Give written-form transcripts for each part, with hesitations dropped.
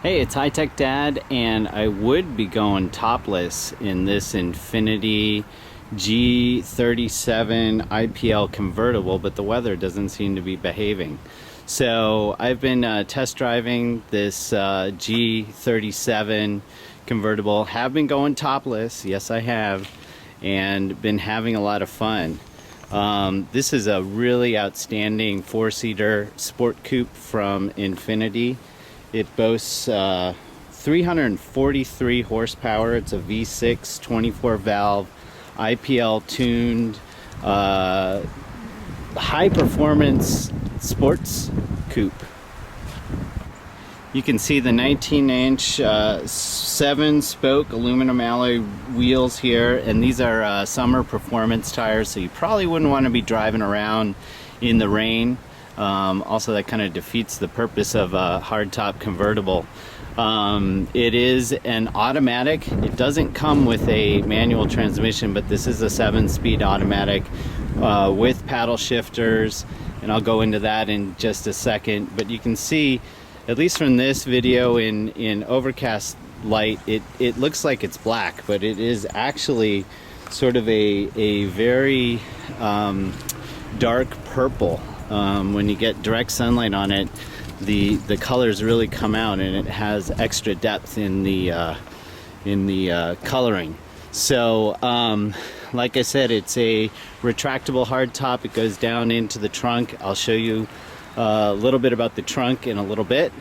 Hey, it's HighTechDad, and I would be going topless in this Infiniti G37 IPL convertible, but the weather doesn't seem to be behaving. So I've been test driving this G37 convertible, have been going topless, yes I have, and been having a lot of fun. This is a really outstanding four-seater sport coupe from Infiniti. It boasts 343 horsepower. It's a V6 24 valve IPL tuned high performance sports coupe. You can see the 19-inch 7-spoke aluminum alloy wheels here, and these are summer performance tires, so you probably wouldn't want to be driving around in the rain. Also, that kind of defeats the purpose of a hardtop convertible. It is an automatic. It doesn't come with a manual transmission, but this is a 7-speed automatic with paddle shifters, and I'll go into that in just a second. But you can see, at least from this video in overcast light, it looks like it's black, but it is actually sort of a very dark purple. When you get direct sunlight on it, the colors really come out, and it has extra depth in the coloring. So like I said, it's a retractable hardtop. It goes down into the trunk. I'll show you a little bit about the trunk in a little bit,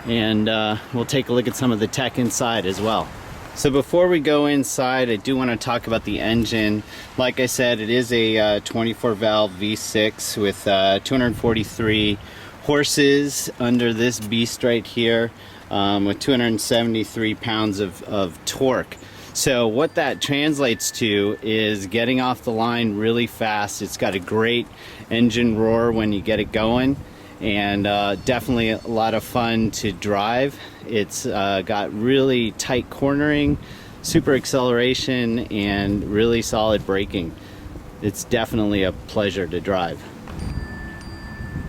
and we'll take a look at some of the tech inside as well. So before we go inside, I do want to talk about the engine. Like I said, it is a 24 valve V6 with 243 horses under this beast right here, with 273 pounds of torque. So what that translates to is getting off the line really fast. It's got a great engine roar when you get it going, and definitely a lot of fun to drive. It's got really tight cornering, super acceleration, and really solid braking. It's definitely a pleasure to drive.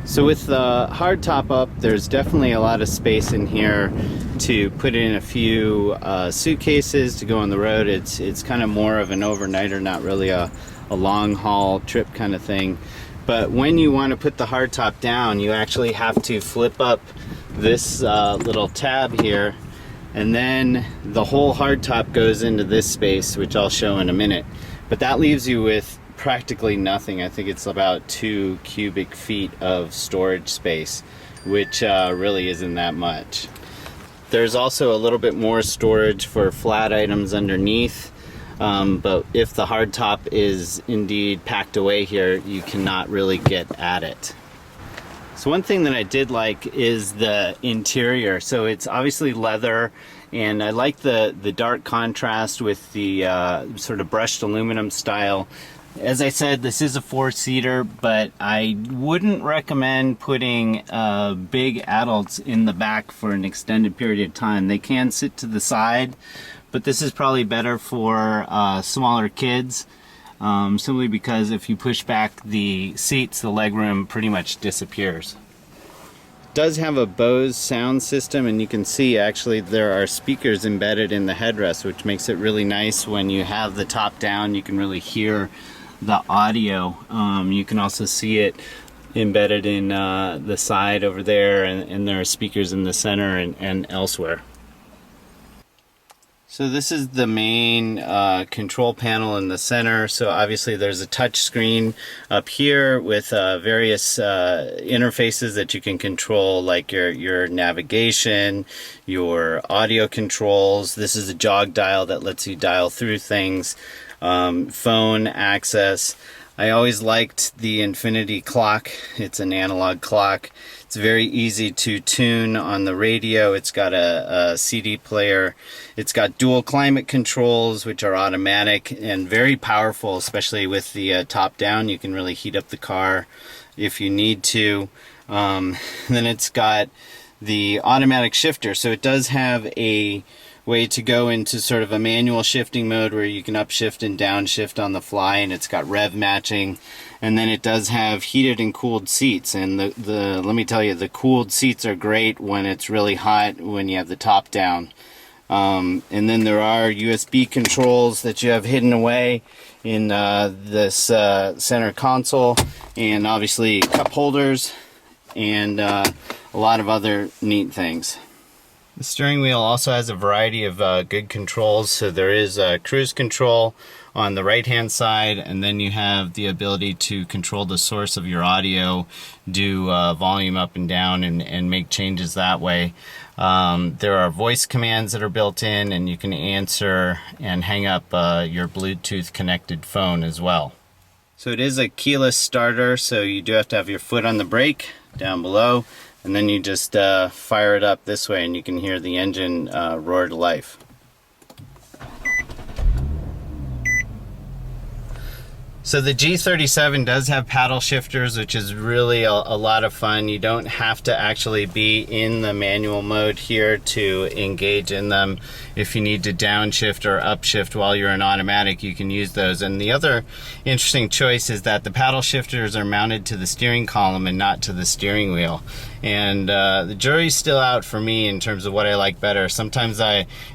So with the hardtop up, there's definitely a lot of space in here to put in a few suitcases to go on the road. It's kind of more of an overnighter, not really a long haul trip kind of thing. But when you want to put the hardtop down, you actually have to flip up this little tab here, and then the whole hardtop goes into this space, which I'll show in a minute. But that leaves you with practically nothing. I think it's about 2 cubic feet of storage space, which really isn't that much. There's also a little bit more storage for flat items underneath. But if the hardtop is indeed packed away here, you cannot really get at it. So one thing that I did like is the interior. So it's obviously leather, and I like the dark contrast with the sort of brushed aluminum style. As I said, this is a 4-seater, but I wouldn't recommend putting big adults in the back for an extended period of time. They can sit to the side, but this is probably better for smaller kids, simply because if you push back the seats, the legroom pretty much disappears. It does have a Bose sound system, and you can see actually there are speakers embedded in the headrest, which makes it really nice. When you have the top down, you can really hear the audio. You can also see it embedded in the side over there, and there are speakers in the center and elsewhere. So this is the main control panel in the center. So obviously there's a touch screen up here with various interfaces that you can control, like your navigation, your audio controls. This is a jog dial that lets you dial through things, phone access. I always liked the Infiniti clock. It's an analog clock. It's very easy to tune on the radio. It's got a CD player. It's got dual climate controls, which are automatic and very powerful, especially with the top down. You can really heat up the car if you need to. Then it's got the automatic shifter. So it does have a way to go into sort of a manual shifting mode where you can upshift and downshift on the fly, and it's got rev matching. And then it does have heated and cooled seats, and the let me tell you, the cooled seats are great when it's really hot, when you have the top down. And then there are USB controls that you have hidden away in this center console, and obviously cup holders, and a lot of other neat things. The steering wheel also has a variety of good controls. So there is cruise control on the right hand side, and then you have the ability to control the source of your audio, do volume up and down, and make changes that way. There are voice commands that are built in, and you can answer and hang up your Bluetooth connected phone as well. So it is a keyless starter, so you do have to have your foot on the brake down below, and then you just fire it up this way, and you can hear the engine roar to life. So the G37 does have paddle shifters, which is really a lot of fun. You don't have to actually be in the manual mode here to engage in them. If you need to downshift or upshift while you're in automatic, you can use those. And the other interesting choice is that the paddle shifters are mounted to the steering column and not to the steering wheel. And the jury's still out for me in terms of what I like better. Sometimes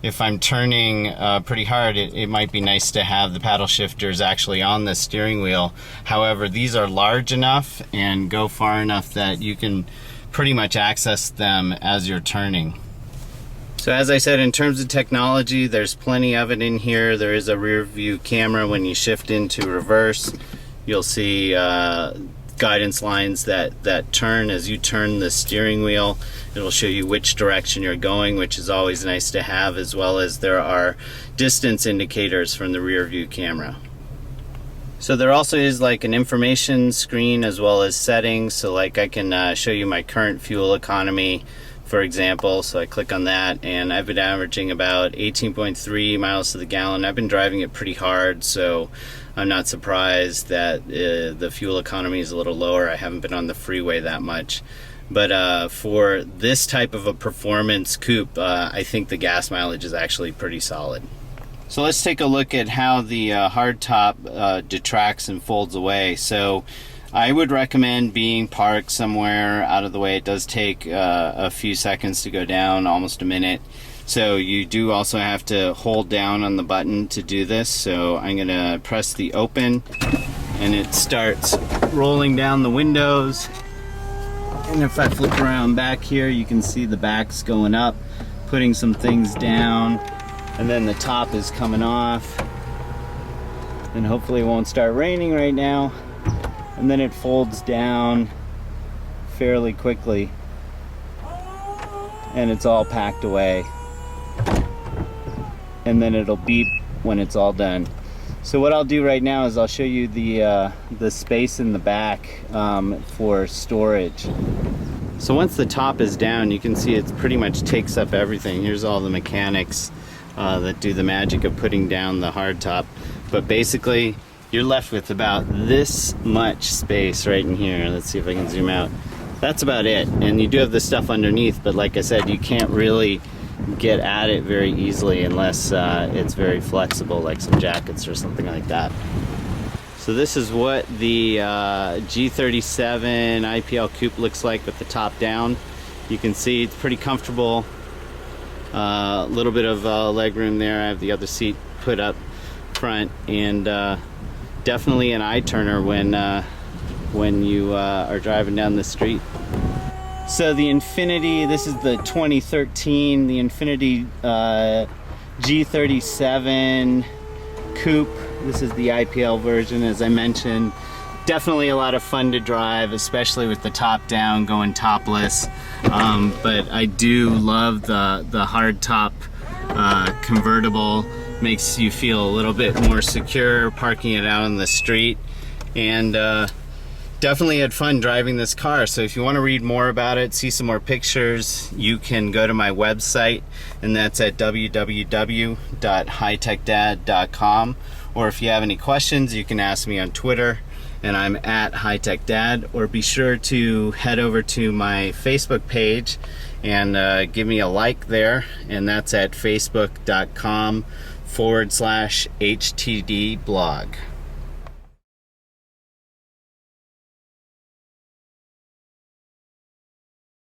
if I'm turning pretty hard, it might be nice to have the paddle shifters actually on the steering wheel. However, these are large enough and go far enough that you can pretty much access them as you're turning. So as I said, in terms of technology, there's plenty of it in here. There is a rear view camera. When you shift into reverse, you'll see guidance lines that turn as you turn the steering wheel. It'll show you which direction you're going, which is always nice to have, as well as there are distance indicators from the rear view camera. So there also is like an information screen as well as settings. So like I can show you my current fuel economy, for example. So I click on that, and I've been averaging about 18.3 miles to the gallon. I've been driving it pretty hard, so I'm not surprised that the fuel economy is a little lower. I haven't been on the freeway that much. But for this type of a performance coupe, I think the gas mileage is actually pretty solid. So let's take a look at how the hardtop detracts and folds away. So I would recommend being parked somewhere out of the way. It does take a few seconds to go down, almost a minute. So you do also have to hold down on the button to do this. So I'm gonna press the open, and it starts rolling down the windows. And if I flip around back here, you can see the back's going up, putting some things down, and then the top is coming off. And hopefully it won't start raining right now. And then it folds down fairly quickly, and it's all packed away. And then it'll beep when it's all done. So what I'll do right now is I'll show you the space in the back for storage. So once the top is down, you can see it pretty much takes up everything. Here's all the mechanics that do the magic of putting down the hardtop. But basically, you're left with about this much space right in here. Let's see if I can zoom out. That's about it. And you do have the stuff underneath, but like I said, you can't really get at it very easily unless it's very flexible, like some jackets or something like that. So this is what the G37 IPL coupe looks like with the top down. You can see it's pretty comfortable. A little bit of leg room there. I have the other seat put up front, and definitely an eye turner when you are driving down the street. So the Infiniti, this is the 2013, the Infiniti G37 coupe. This is the IPL version, as I mentioned. Definitely a lot of fun to drive, especially with the top down, going topless. But I do love the hard top convertible. Makes you feel a little bit more secure parking it out on the street. And definitely had fun driving this car. So if you want to read more about it, see some more pictures, you can go to my website, and that's at www.hightechdad.com. Or if you have any questions, you can ask me on Twitter, and I'm at HighTechDad. Or be sure to head over to my Facebook page and give me a like there, and that's at facebook.com/HTD blog.